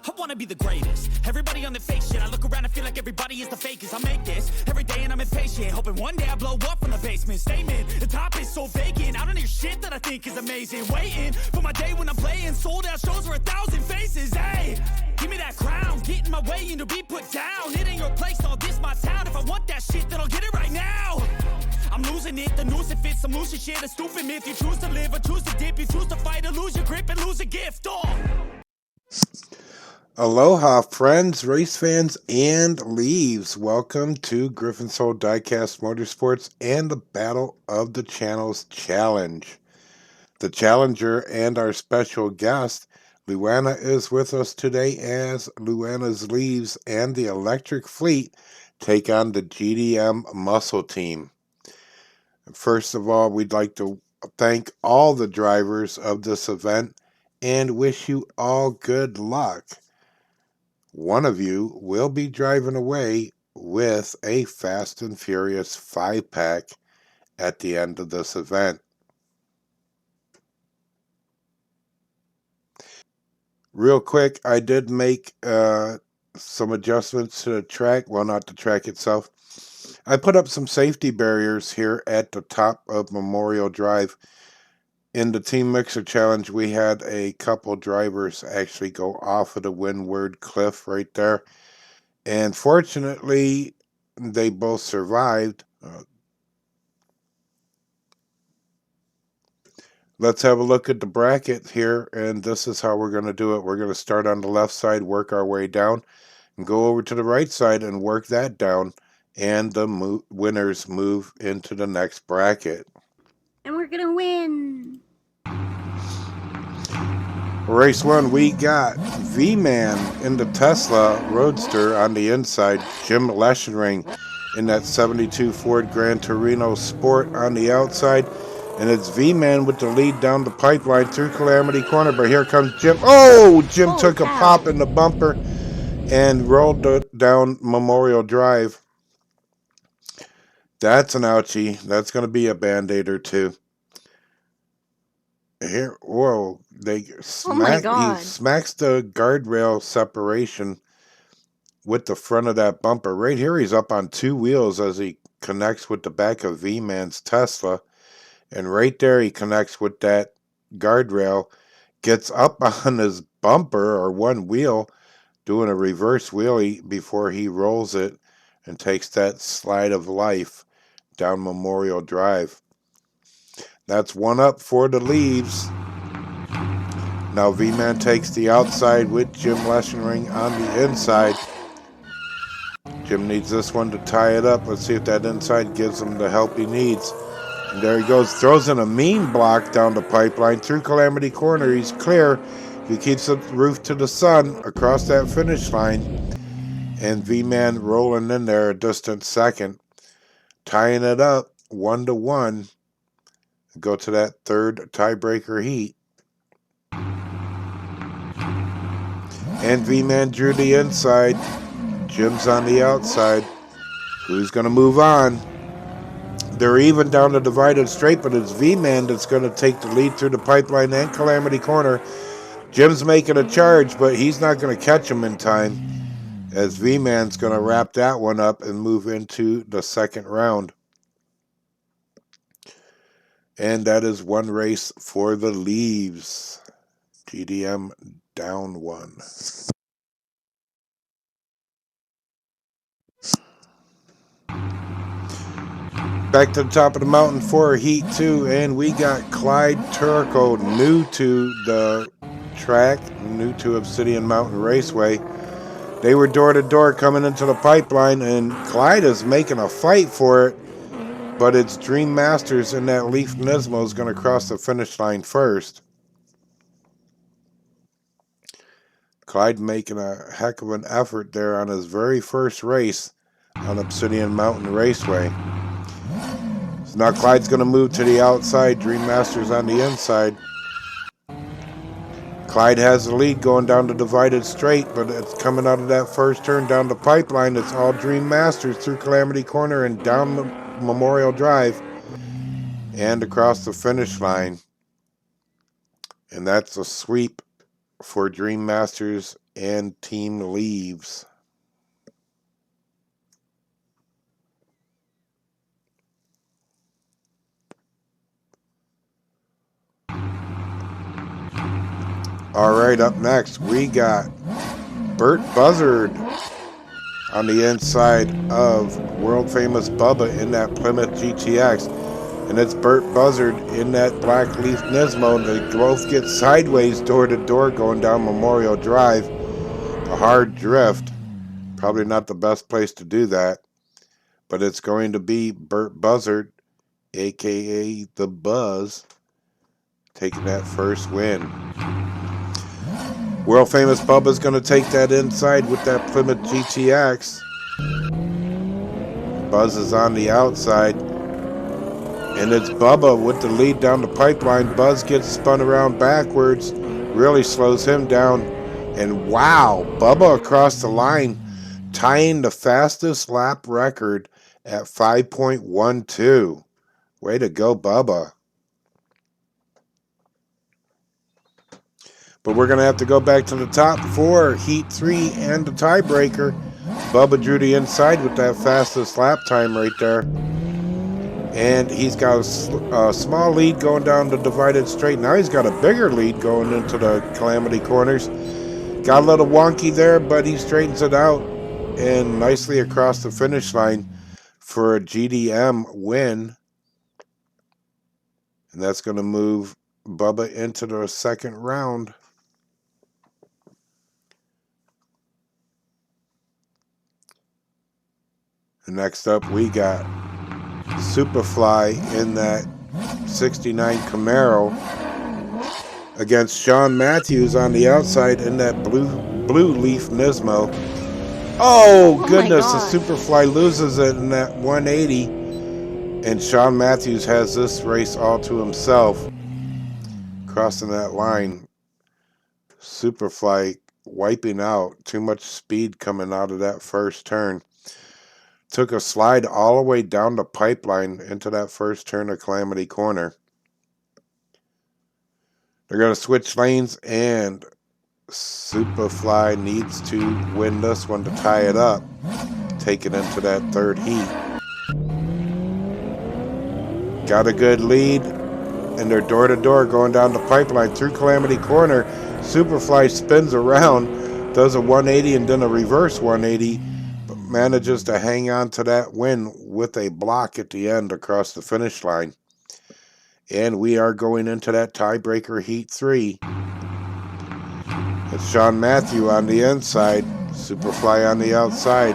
I wanna be the greatest. Everybody on the fake shit. I look around and feel like everybody is the fakest. I make this every day and I'm impatient, hoping one day I blow up from the basement. Statement, the top is so vacant. I don't hear shit that I think is amazing. Waiting for my day when I'm playing sold out shows for 1,000 faces. Hey, give me that crown, get in my way and to be put down. It ain't your place, all this my town. If I want that shit, then I'll get it right now. I'm losing it, the noose it fits, some losing shit, a stupid myth. You choose to live or choose to dip, you choose to fight or lose your grip and lose a gift. Aloha, friends, race fans, and leaves. Welcome to GryphonSoul Diecast MotorSports and the Battle of the Channels Challenge. The challenger and our special guest, Luana, is with us today as Luana's leaves and the Electric Fleet take on the GDM Muscle Team. First of all, we'd like to thank all the drivers of this event and wish you all good luck. One of you will be driving away with a Fast and Furious 5-pack at the end of this event. Real quick, I did make some adjustments to the track. Well, not the track itself. I put up some safety barriers here at the top of Memorial Drive. In the Team Mixer Challenge, we had a couple drivers actually go off of the windward cliff right there. And fortunately, they both survived. Let's have a look at the bracket here, and this is how we're going to do it. We're going to start on the left side, work our way down, and go over to the right side and work that down. And the winners move into the next bracket. And we're going to win. Race 1, we got V-Man in the Tesla Roadster on the inside, Jim Leschenring in that 72 Ford Gran Torino Sport on the outside, and it's V-Man with the lead down the pipeline through Calamity Corner, but here comes Jim. Oh, Jim took a pop in the bumper and rolled down Memorial Drive. That's an ouchie. That's going to be a Band-Aid or two. Here, whoa, he smacks the guardrail separation with the front of that bumper. Right here, he's up on two wheels as he connects with the back of V-Man's Tesla. And right there, he connects with that guardrail, gets up on his bumper or one wheel, doing a reverse wheelie before he rolls it and takes that slide of life down Memorial Drive. That's one up for the leaves. Now V-Man takes the outside with Jim Leschenring on the inside. Jim needs this one to tie it up. Let's see if that inside gives him the help he needs. And there he goes, throws in a mean block down the pipeline through Calamity Corner. He's clear. He keeps the roof to the sun across that finish line. And V-Man rolling in there a distant second. Tying it up 1-1. Go to that third tiebreaker heat. And V-Man drew the inside. Jim's on the outside. Who's going to move on? They're even down the divided straight, but it's V-Man that's going to take the lead through the pipeline and Calamity Corner. Jim's making a charge, but he's not going to catch him in time, as V-Man's going to wrap that one up and move into the second round. And that is one race for the leaves. GDM down one. Back to the top of the mountain for Heat 2, and we got Clyde Turco, new to the track, new to Obsidian Mountain Raceway. They were door-to-door coming into the pipeline, and Clyde is making a fight for it. But it's Dream Masters in that Leaf Nismo is going to cross the finish line first. Clyde making a heck of an effort there on his very first race on Obsidian Mountain Raceway. So now Clyde's going to move to the outside. Dream Masters on the inside. Clyde has the lead going down the divided straight, but it's coming out of that first turn down the pipeline. It's all Dream Masters through Calamity Corner and down Memorial Drive and across the finish line. And that's a sweep for Dream Masters and team leaves. All right, up next, we got Burt Buzzard on the inside of world famous Bubba in that Plymouth GTX. And it's Burt Buzzard in that black Leaf Nismo. And they both get sideways door to door going down Memorial Drive. A hard drift. Probably not the best place to do that. But it's going to be Burt Buzzard, a.k.a. The Buzz, taking that first win. World famous Bubba's going to take that inside with that Plymouth GTX. Buzz is on the outside. And it's Bubba with the lead down the pipeline. Buzz gets spun around backwards. Really slows him down. And wow, Bubba across the line, tying the fastest lap record at 5.12. Way to go, Bubba. But we're going to have to go back to the top for Heat 3 and the tiebreaker. Bubba drew the inside with that fastest lap time right there. And he's got a small lead going down the divided straight. Now he's got a bigger lead going into the Calamity Corners. Got a little wonky there, but he straightens it out. And nicely across the finish line for a GDM win. And that's going to move Bubba into the second round. And next up, we got Superfly in that 69 Camaro against Sean Matthews on the outside in that blue Leaf Nismo. Oh goodness, the Superfly loses it in that 180. And Sean Matthews has this race all to himself. Crossing that line. Superfly wiping out. Too much speed coming out of that first turn. Took a slide all the way down the pipeline into that first turn of Calamity Corner. They're going to switch lanes, and Superfly needs to win this one to tie it up. Take it into that third heat. Got a good lead, and they're door to door going down the pipeline through Calamity Corner. Superfly spins around, does a 180 and then a reverse 180. Manages to hang on to that win with a block at the end across the finish line. And we are going into that tiebreaker Heat 3. It's Sean Matthew on the inside, Superfly on the outside.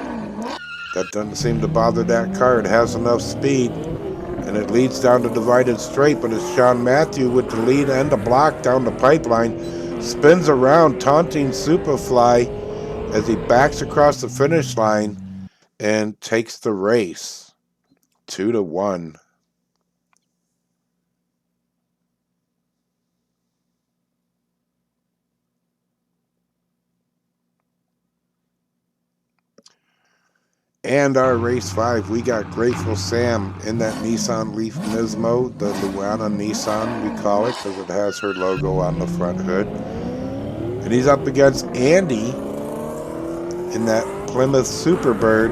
That doesn't seem to bother that car. It has enough speed, and it leads down the divided straight, but it's Sean Matthew with the lead and the block down the pipeline. Spins around, taunting Superfly as he backs across the finish line and takes the race 2-1. And our race 5, we got Grateful Sam in that Nissan Leaf Nismo, the Luana Nissan, we call it, because it has her logo on the front hood. And he's up against Andy in that Plymouth Superbird.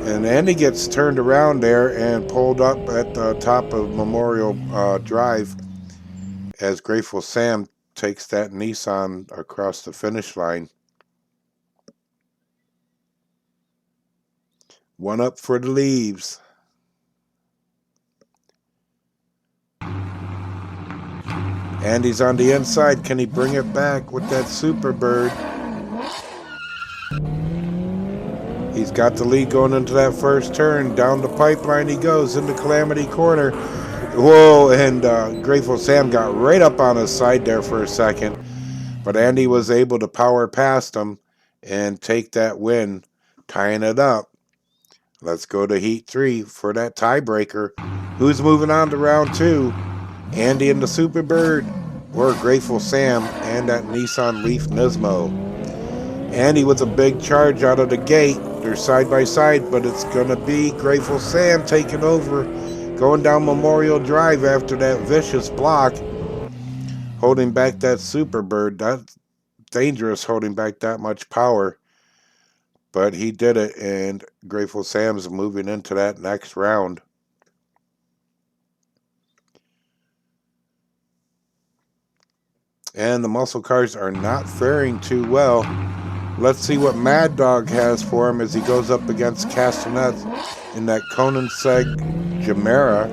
And Andy gets turned around there and pulled up at the top of Memorial Drive as Grateful Sam takes that Nissan across the finish line. One up for the leaves. Andy's on the inside. Can he bring it back with that Superbird? He's got the lead going into that first turn. Down the pipeline he goes into Calamity Corner. Whoa, and Grateful Sam got right up on his side there for a second. But Andy was able to power past him and take that win, tying it up. Let's go to Heat 3 for that tiebreaker. Who's moving on to round 2? Andy and the Superbird, or Grateful Sam and that Nissan Leaf Nismo? Andy with a big charge out of the gate. They're side by side, but it's going to be Grateful Sam taking over, going down Memorial Drive after that vicious block, holding back that Superbird. That dangerous holding back that much power. But he did it, and Grateful Sam's moving into that next round. And the muscle cars are not faring too well. Let's see what Mad Dog has for him as he goes up against Castanets in that Koenigsegg Gemera.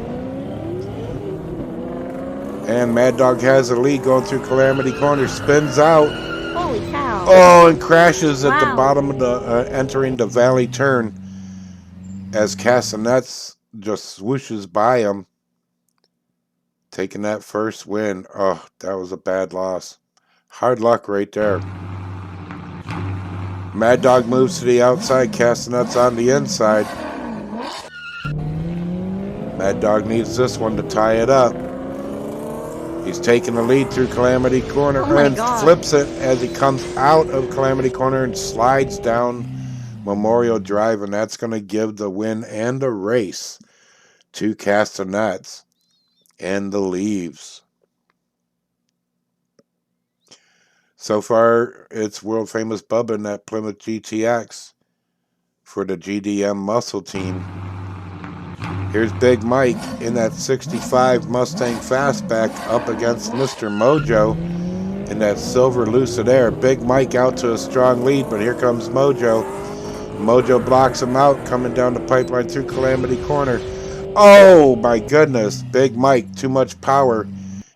And Mad Dog has the lead going through Calamity Corner, spins out. Holy cow. Oh, and crashes at the bottom of the, entering the valley turn as Castanets just swooshes by him, taking that first win. Oh, that was a bad loss. Hard luck right there. Mad Dog moves to the outside, Castanets on the inside. Mad Dog needs this one to tie it up. He's taking the lead through Calamity Corner and flips it as he comes out of Calamity Corner and slides down Memorial Drive, and that's going to give the win and the race to Castanets and the Leaves. So far, it's world famous Bubba in that Plymouth GTX for the GDM muscle team. Here's Big Mike in that 65 Mustang Fastback up against Mr. Mojo in that silver Lucid Air. Big Mike out to a strong lead, but here comes Mojo. Mojo blocks him out, coming down the pipeline through Calamity Corner. Oh, my goodness. Big Mike, too much power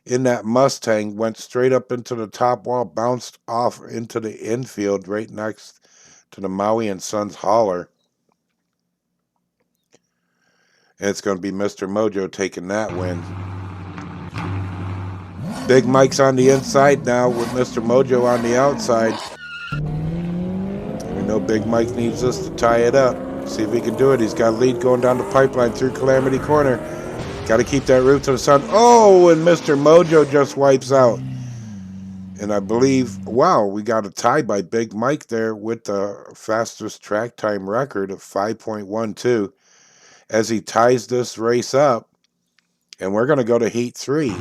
in that Mustang. Went straight up into the top wall, bounced off into the infield right next to the Maui and Sons hauler. And it's going to be Mr. Mojo taking that win. Big Mike's on the inside now with Mr. Mojo on the outside. We know Big Mike needs this to tie it up. See if he can do it. He's got a lead going down the pipeline through Calamity Corner. Got to keep that roof to the sun. Oh, and Mr. Mojo just wipes out. And I believe, wow, we got a tie by Big Mike there with the fastest track time record of 5.12 as he ties this race up. And we're going to go to Heat 3.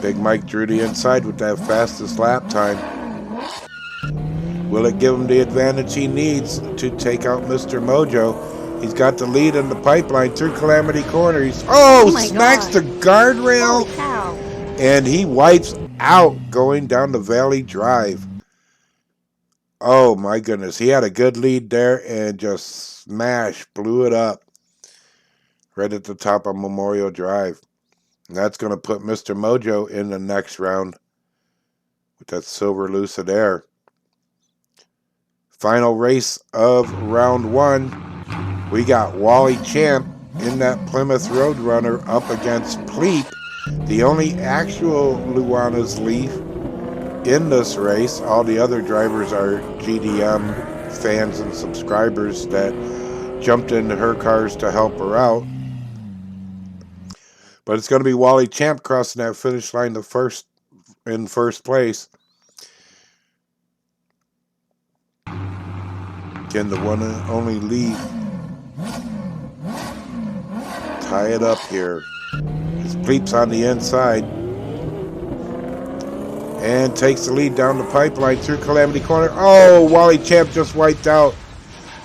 Big Mike drew the inside with that fastest lap time. Will it give him the advantage he needs to take out Mr. Mojo? He's got the lead in the pipeline through Calamity Corner. He's smacks the guardrail. And he wipes out going down the Valley Drive. Oh my goodness. He had a good lead there and just blew it up right at the top of Memorial Drive. And that's going to put Mr. Mojo in the next round with that silver Lucid Air. Final race of round 1. We got Wally Champ in that Plymouth Roadrunner up against Pleep, the only actual Luana's Leaf in this race. All the other drivers are GDM fans and subscribers that jumped into her cars to help her out. But it's going to be Wally Champ crossing that finish line in first place. Can the one and only Leaf tie it up here? His Pleep's on the inside and takes the lead down the pipeline through Calamity Corner. Oh, Wally Champ just wiped out.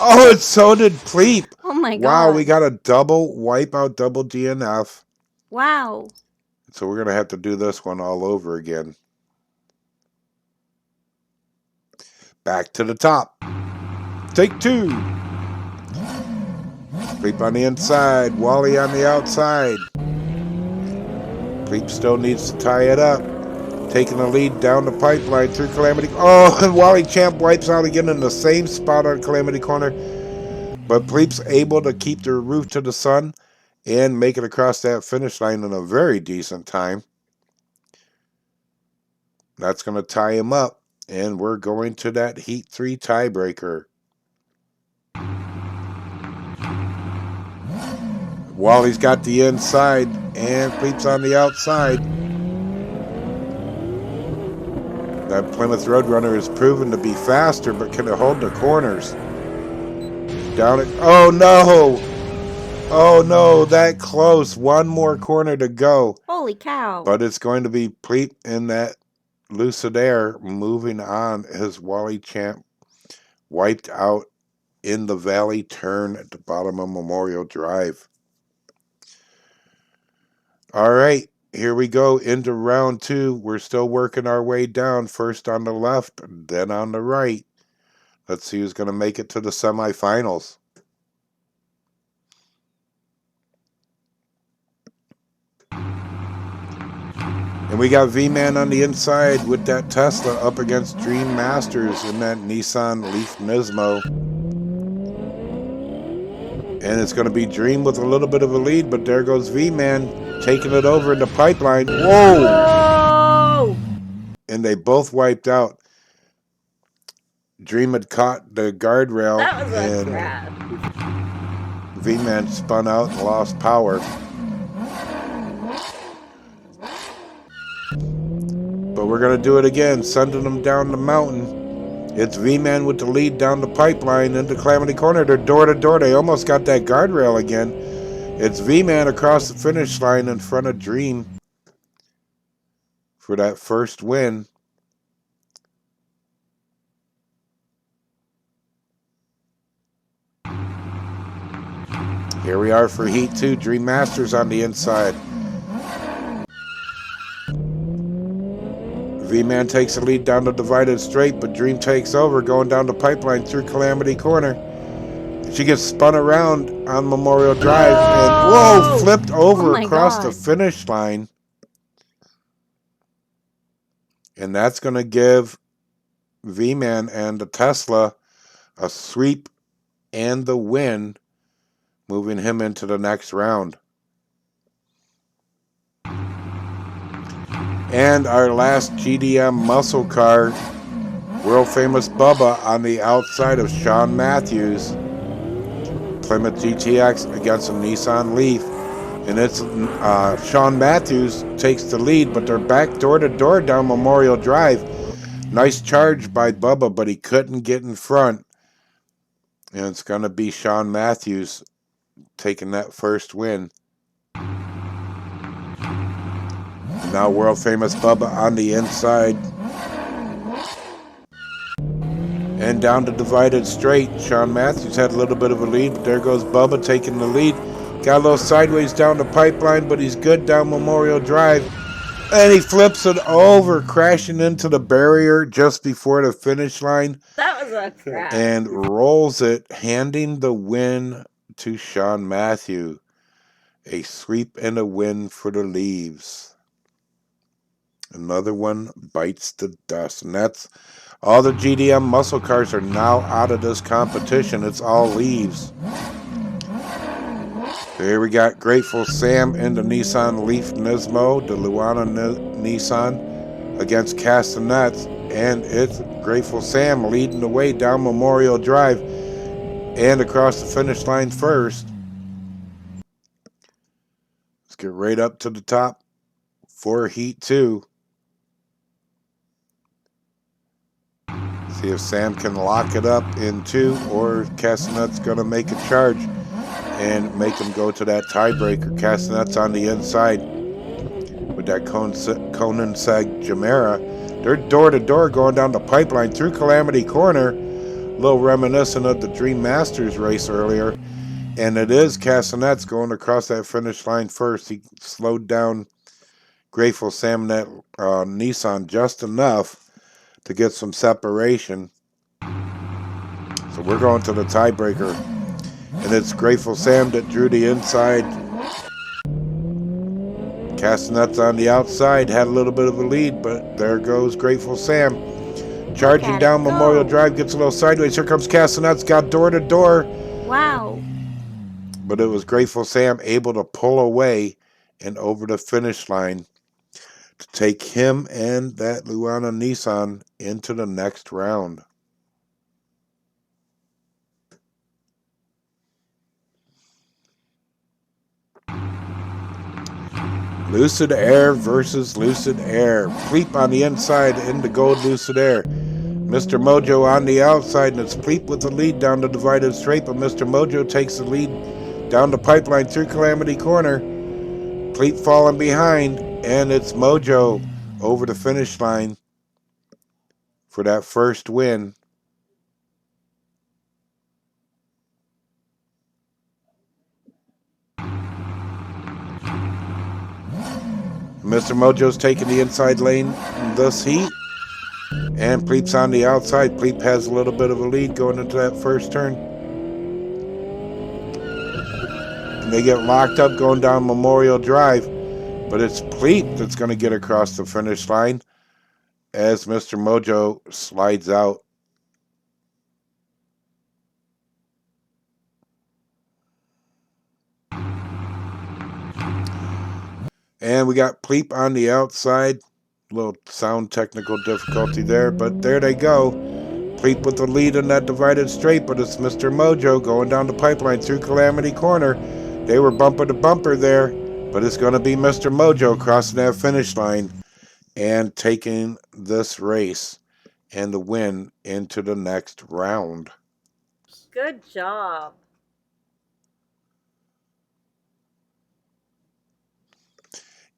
Oh, and so did Pleep. Oh my God. Wow, we got a double wipeout, double DNF. Wow. So we're going to have to do this one all over again. Back to the top. Take 2. Pleep on the inside. Wally on the outside. Pleep still needs to tie it up. Taking the lead down the pipeline through Calamity. Oh, and Wally Champ wipes out again in the same spot on Calamity Corner. But Pleep's able to keep the roof to the sun and make it across that finish line in a very decent time. That's going to tie him up. And we're going to that Heat 3 tiebreaker. Wally's got the inside and Pleep's on the outside. That Plymouth Roadrunner is proven to be faster, but can it hold the corners? Down it. Oh no! Oh no, that close. One more corner to go. Holy cow. But it's going to be Pleep in that Lucid Air moving on. His Wally Champ wiped out in the valley turn at the bottom of Memorial Drive. All right, here we go into round 2. We're still working our way down, first on the left, then on the right. Let's see who's going to make it to the semifinals. And we got V-Man on the inside with that Tesla up against Dream Masters in that Nissan Leaf Nismo. And it's going to be Dream with a little bit of a lead, but there goes V-Man taking it over in the pipeline. Whoa! And they both wiped out. Dream had caught the guardrail, and V-Man spun out and lost power. But we're going to do it again, sending them down the mountain. It's V-Man with the lead down the pipeline into Calamity Corner. They're door to door. They almost got that guardrail again. It's V-Man across the finish line in front of Dream for that first win. Here we are for Heat 2. Dream Masters on the inside. V-Man takes the lead down the divided straight, but Dream takes over going down the pipeline through Calamity Corner. She gets spun around on Memorial Drive and flipped over across the finish line. And that's going to give V-Man and the Tesla a sweep and the win, moving him into the next round. And our last GDM muscle car, world famous Bubba on the outside of Sean Matthews. Plymouth GTX against a Nissan Leaf. And it's Sean Matthews takes the lead, but they're back door to door down Memorial Drive. Nice charge by Bubba, but he couldn't get in front. And it's going to be Sean Matthews taking that first win. Now world famous Bubba on the inside. And down the divided straight, Sean Matthews had a little bit of a lead, but there goes Bubba taking the lead. Got a little sideways down the pipeline, but he's good down Memorial Drive. And he flips it over, crashing into the barrier just before the finish line. That was a crash. And rolls it, handing the win to Sean Matthews. A sweep and a win for the Leaves. Another one bites the dust. And that's all the GDM muscle cars are now out of this competition. It's all Leaves. Here we got Grateful Sam in the Nissan Leaf Nismo, the Luana Nissan against Castanets. And it's Grateful Sam leading the way down Memorial Drive and across the finish line first. Let's get right up to the top for Heat 2. See if Sam can lock it up in 2, or Castanet's going to make a charge and make him go to that tiebreaker. Castanet's on the inside with that Koenigsegg Gemera. They're door to door going down the pipeline through Calamity Corner. A little reminiscent of the Dream Masters race earlier. And it is Castanet's going across that finish line first. He slowed down Grateful Sam in that Nissan just enough to get some separation. So we're going to the tiebreaker. And it's Grateful Sam that drew the inside. Castanet's on the outside, had a little bit of a lead, but there goes Grateful Sam. Charging down Memorial Drive, gets a little sideways. Here comes Castanet's, got door to door. Wow. But it was Grateful Sam able to pull away and over the finish line to take him and that Luana Nissan into the next round. Lucid Air versus Lucid Air. Pleep on the inside in the gold Lucid Air. Mr. Mojo on the outside, and it's Pleep with the lead down the divided straight, but Mr. Mojo takes the lead down the pipeline through Calamity Corner. Pleep falling behind, and it's Mojo over the finish line for that first win. Mr. Mojo's taking the inside lane this heat. And Pleep's on the outside. Pleep has a little bit of a lead going into that first turn. And they get locked up going down Memorial Drive. But it's Pleep that's going to get across the finish line as Mr. Mojo slides out. And we got Pleep on the outside. A little sound technical difficulty there, but there they go. Pleep with the lead in that divided straight, but it's Mr. Mojo going down the pipeline through Calamity Corner. They were bumper to bumper there, but it's going to be Mr. Mojo crossing that finish line and taking this race and the win into the next round. Good job.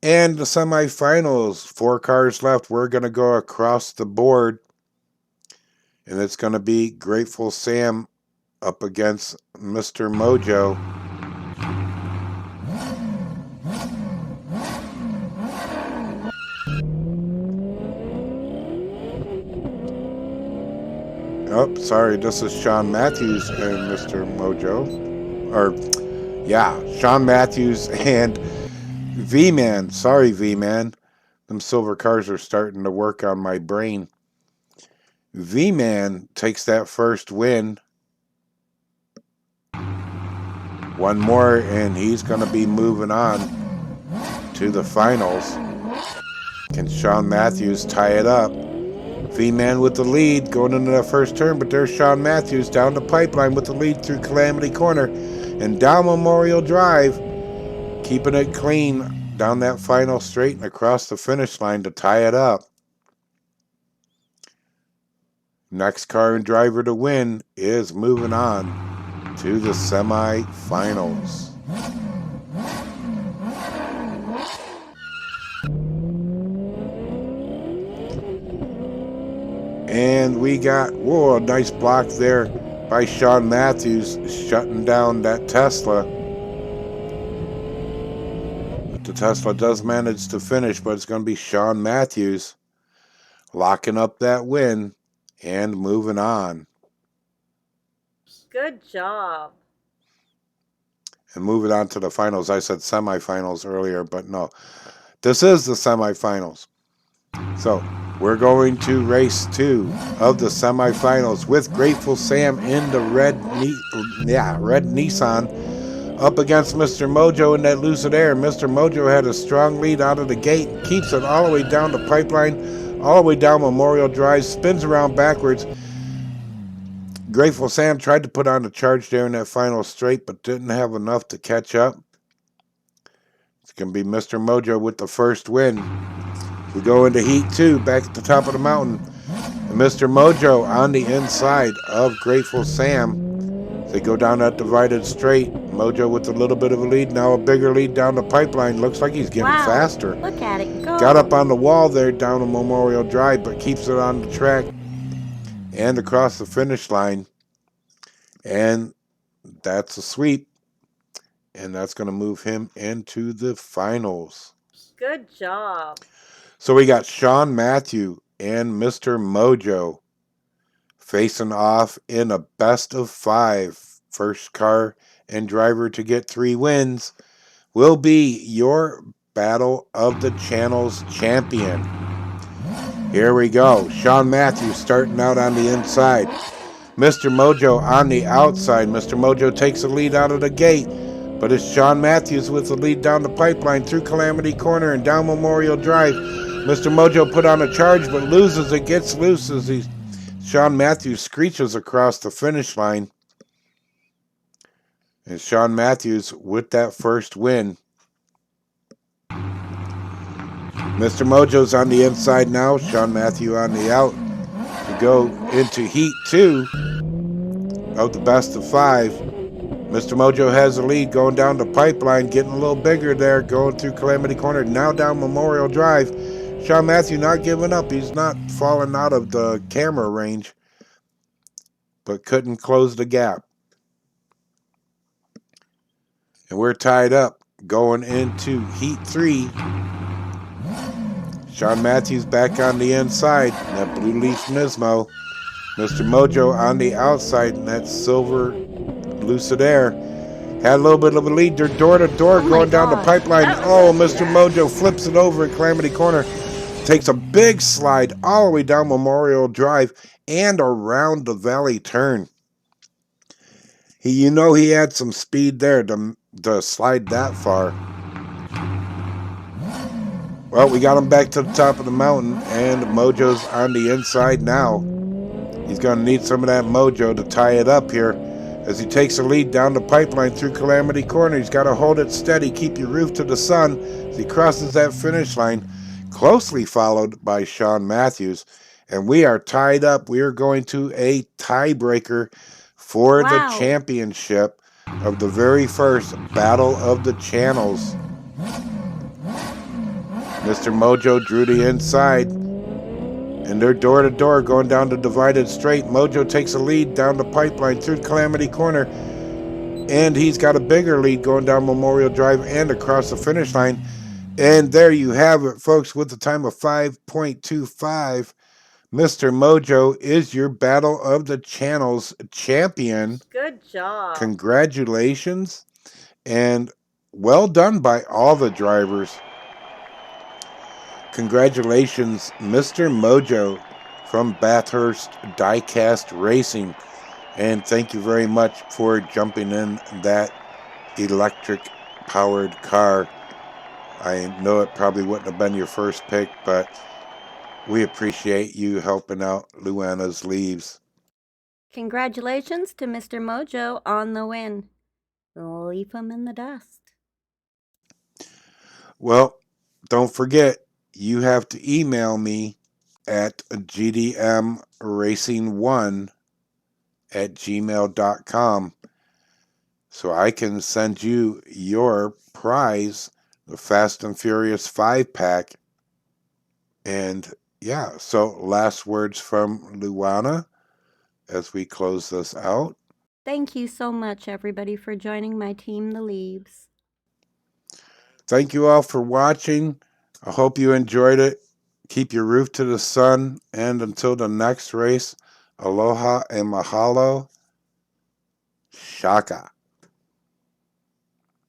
And the semifinals, 4 cars left. We're going to go across the board. And it's going to be Grateful Sam up against Mr. Mojo. Oh, sorry, this is Sean Matthews and Mr. Mojo. Or, yeah, Sean Matthews and V-Man. Sorry, V-Man. Them silver cars are starting to work on my brain. V-Man takes that first win. One more, and he's going to be moving on to the finals. Can Sean Matthews tie it up? V-Man with the lead going into the first turn, but there's Sean Matthews down the pipeline with the lead through Calamity Corner and down Memorial Drive. Keeping it clean down that final straight and across the finish line to tie it up. Next car and driver to win is moving on to the semi-finals. And we got, whoa, a nice block there by Sean Matthews shutting down that Tesla. The Tesla does manage to finish, but it's going to be Sean Matthews locking up that win and moving on. Good job. And moving on to the finals. I said semifinals earlier, but no. This is the semifinals. So we're going to race 2 of the semifinals with Grateful Sam in the red Nissan. Up against Mr. Mojo in that Lucid Air. Mr. Mojo had a strong lead out of the gate. Keeps it all the way down the pipeline. All the way down Memorial Drive. Spins around backwards. Grateful Sam tried to put on the charge there in that final straight, but didn't have enough to catch up. It's going to be Mr. Mojo with the first win. We go into Heat 2 back at the top of the mountain. And Mr. Mojo on the inside of Grateful Sam. They go down that divided straight. Mojo with a little bit of a lead. Now a bigger lead down the pipeline. Looks like he's getting faster. Look at it go. Got up on the wall there down on Memorial Drive, but keeps it on the track and across the finish line. And that's a sweep. And that's going to move him into the finals. Good job. So we got Sean Matthew and Mr. Mojo facing off in a best of 5. First car and driver to get 3 wins will be your Battle of the Channels champion. Here we go. Sean Matthews starting out on the inside. Mr. Mojo on the outside. Mr. Mojo takes the lead out of the gate, but it's Sean Matthews with the lead down the pipeline through Calamity Corner and down Memorial Drive. Mr. Mojo put on a charge but loses. It gets loose as Sean Matthews screeches across the finish line. And Sean Matthews with that first win. Mr. Mojo's on the inside now. Sean Matthews on the out to go into Heat 2 of the best of 5. Mr. Mojo has the lead going down the pipeline, getting a little bigger there, going through Calamity Corner, now down Memorial Drive. Sean Matthew not giving up. He's not falling out of the camera range, but couldn't close the gap. And we're tied up going into Heat 3. Sean Matthews back on the inside in that Blue Leaf Nismo. Mr. Mojo on the outside in that silver Lucid Air. Had a little bit of a lead. They're door to door going down the pipeline. Oh, Mr. Mojo flips it over at Calamity Corner. Takes a big slide all the way down Memorial Drive and around the valley turn. He had some speed there to slide that far. Well, we got him back to the top of the mountain, and Mojo's on the inside now. He's going to need some of that mojo to tie it up here as he takes the lead down the pipeline through Calamity Corner. He's got to hold it steady, keep your roof to the sun as he crosses that finish line, closely followed by Sean Matthews. And we are tied up. We are going to a tiebreaker for the championship of the very first Battle of the Channels. Mr. Mojo drew the inside, and they're door to door going down the divided straight. Mojo takes a lead down the pipeline through Calamity Corner, and he's got a bigger lead going down Memorial Drive and across the finish line. And there you have it, folks, with the time of 5.25. Mr. Mojo is your Battle of the Channels champion. Good job. Congratulations, and well done by all the drivers. Congratulations, Mr. Mojo from Bathurst Diecast Racing. And thank you very much for jumping in that electric-powered car. I know it probably wouldn't have been your first pick, but we appreciate you helping out Luana's Leaves. Congratulations to Mr. Mojo on the win. Leave him in the dust. Well, don't forget, you have to email me at gdmracing1@gmail.com so I can send you your prize, the Fast and Furious 5-pack. And yeah, so last words from Luana as we close this out. Thank you so much, everybody, for joining my team, The Leaves. Thank you all for watching. I hope you enjoyed it. Keep your roof to the sun. And until the next race, aloha and mahalo. Shaka.